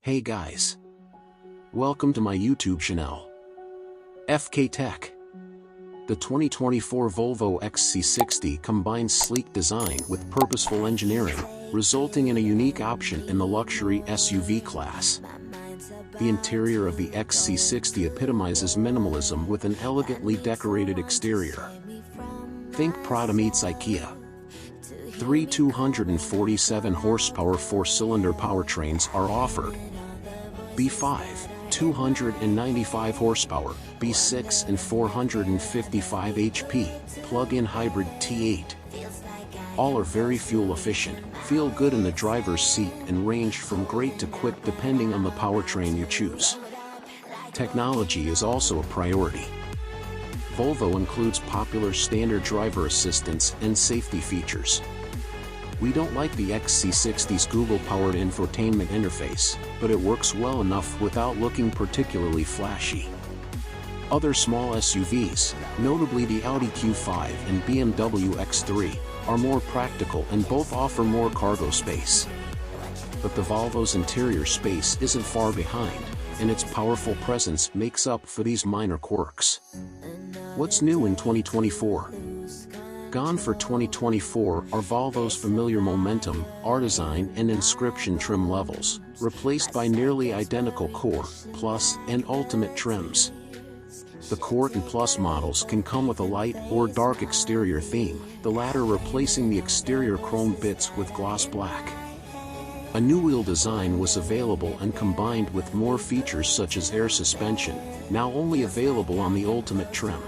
Hey guys! Welcome to my YouTube channel, FK Tech. The 2024 Volvo XC60 combines sleek design with purposeful engineering, resulting in a unique option in the luxury SUV class. The interior of the XC60 epitomizes minimalism with an elegantly decorated exterior. Think Prada meets IKEA. Three 247 horsepower four-cylinder powertrains are offered. B5, 295 horsepower, B6 and 455 HP, plug-in hybrid T8. All are very fuel efficient, feel good in the driver's seat and range from great to quick depending on the powertrain you choose. Technology is also a priority. Volvo includes popular standard driver assistance and safety features. We don't like the XC60's Google-powered infotainment interface, but it works well enough without looking particularly flashy. Other small SUVs, notably the Audi Q5 and BMW X3, are more practical and both offer more cargo space. But the Volvo's interior space isn't far behind, and its powerful presence makes up for these minor quirks. What's new in 2024? Gone for 2024 are Volvo's familiar Momentum, R-Design and Inscription trim levels, replaced by nearly identical Core, Plus and Ultimate trims. The Core and Plus models can come with a light or dark exterior theme, the latter replacing the exterior chrome bits with gloss black. A new wheel design was available and combined with more features such as air suspension, now only available on the Ultimate trim.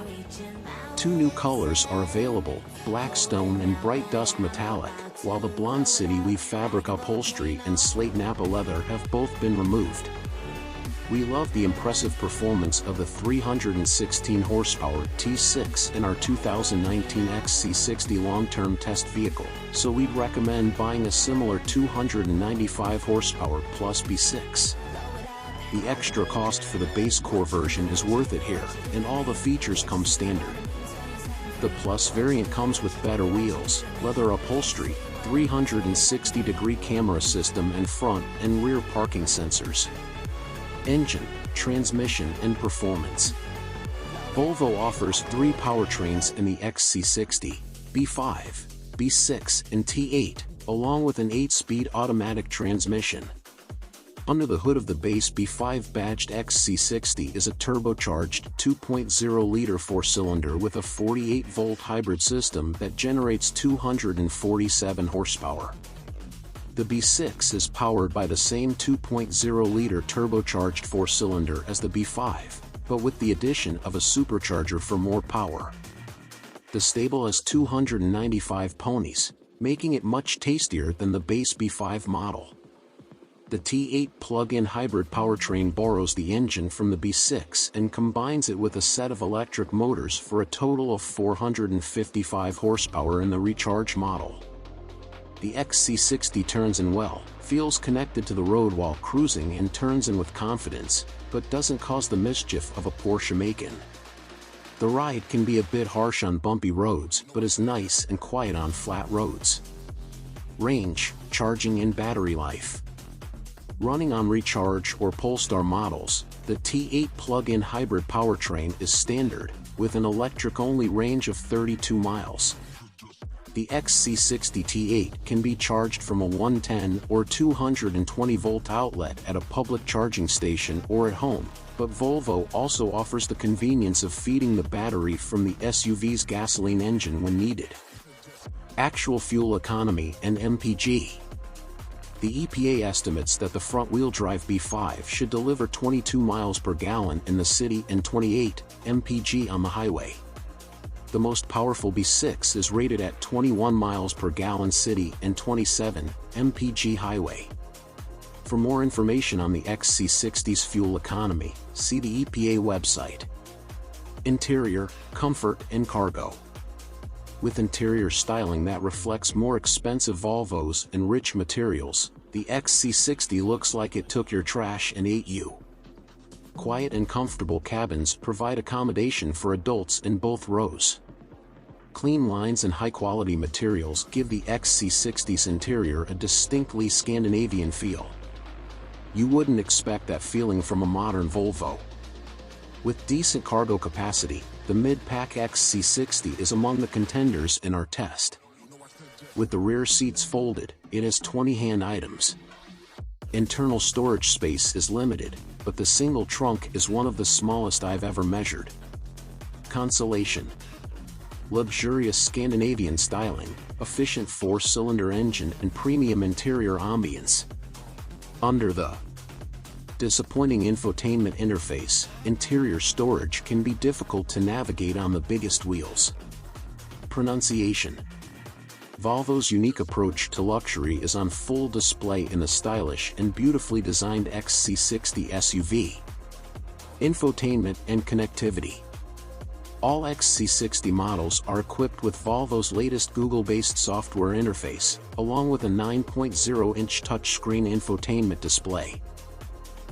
Two new colors are available, Black Stone and Bright Dust Metallic, while the Blonde City Weave fabric upholstery and Slate Napa leather have both been removed. We love the impressive performance of the 316 horsepower T6 in our 2019 XC60 long-term test vehicle, so we'd recommend buying a similar 295 horsepower plus B6. The extra cost for the base core version is worth it here, and all the features come standard. The Plus variant comes with better wheels, leather upholstery, 360-degree camera system and front and rear parking sensors. Engine, transmission and performance. Volvo offers three powertrains in the XC60, B5, B6 and T8, along with an 8-speed automatic transmission. Under the hood of the base B5 badged XC60 is a turbocharged 2.0-liter four-cylinder with a 48-volt hybrid system that generates 247 horsepower. The B6 is powered by the same 2.0-liter turbocharged four-cylinder as the B5, but with the addition of a supercharger for more power. The stable has 295 ponies, making it much tastier than the base B5 model. The T8 plug-in hybrid powertrain borrows the engine from the B6 and combines it with a set of electric motors for a total of 455 horsepower in the Recharge model. The XC60 turns in well, feels connected to the road while cruising and turns in with confidence, but doesn't cause the mischief of a Porsche Macan. The ride can be a bit harsh on bumpy roads but is nice and quiet on flat roads. Range, charging and battery life. Running on Recharge or Polestar models, the T8 plug-in hybrid powertrain is standard, with an electric-only range of 32 miles. The XC60 T8 can be charged from a 110 or 220-volt outlet at a public charging station or at home, but Volvo also offers the convenience of feeding the battery from the SUV's gasoline engine when needed. Actual fuel economy and MPG. The EPA estimates that the front-wheel drive B5 should deliver 22 miles per gallon in the city and 28 mpg on the highway. The most powerful B6 is rated at 21 miles per gallon city and 27 mpg highway. For more information on the XC60's fuel economy, see the EPA website. Interior, comfort and cargo. With interior styling that reflects more expensive Volvos and rich materials, the XC60 looks like it took your trash and ate you. Quiet and comfortable cabins provide accommodation for adults in both rows. Clean lines and high-quality materials give the XC60's interior a distinctly Scandinavian feel. You wouldn't expect that feeling from a modern Volvo. With decent cargo capacity, the mid-pack XC60 is among the contenders in our test. With the rear seats folded, it has 20 hand items. Internal storage space is limited, but the single trunk is one of the smallest I've ever measured. Consolation. Luxurious Scandinavian styling, efficient 4-cylinder engine and premium interior ambience. Under the disappointing infotainment interface, interior storage can be difficult to navigate on the biggest wheels. Pronunciation. Volvo's unique approach to luxury is on full display in the stylish and beautifully designed XC60 SUV. Infotainment and connectivity. All XC60 models are equipped with Volvo's latest Google-based software interface, along with a 9.0-inch touchscreen infotainment display.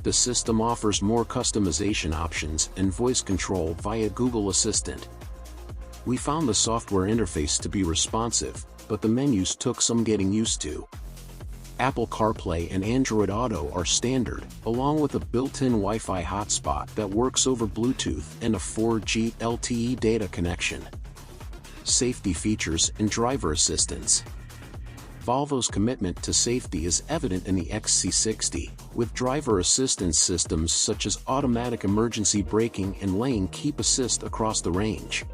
The system offers more customization options and voice control via Google Assistant. We found the software interface to be responsive, but the menus took some getting used to. Apple CarPlay and Android Auto are standard, along with a built-in Wi-Fi hotspot that works over Bluetooth and a 4G LTE data connection. Safety features and driver assistance. Volvo's commitment to safety is evident in the XC60, with driver assistance systems such as automatic emergency braking and lane keep assist across the range.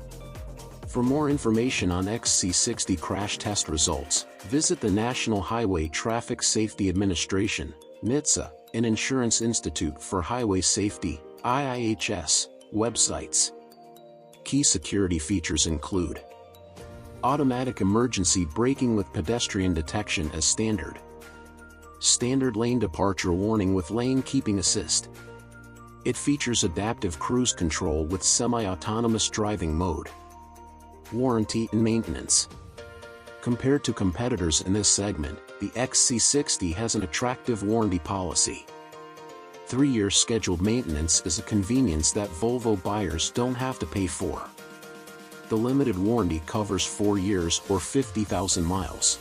For more information on XC60 crash test results, visit the National Highway Traffic Safety Administration, NHTSA, and Insurance Institute for Highway Safety, IIHS, websites. Key security features include automatic emergency braking with pedestrian detection as standard, standard lane departure warning with lane keeping assist. It features adaptive cruise control with semi-autonomous driving mode. Warranty and maintenance. Compared to competitors in this segment, the XC60 has an attractive warranty policy. 3-year scheduled maintenance is a convenience that Volvo buyers don't have to pay for. The limited warranty covers 4 years or 50,000 miles.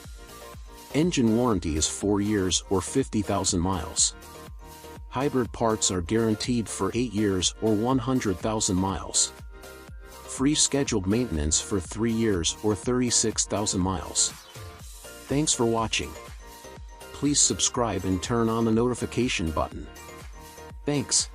Engine warranty is 4 years or 50,000 miles. Hybrid parts are guaranteed for 8 years or 100,000 miles. Free scheduled maintenance for 3 years or 36,000 miles. Thanks for watching. Please subscribe and turn on the notification button. Thanks.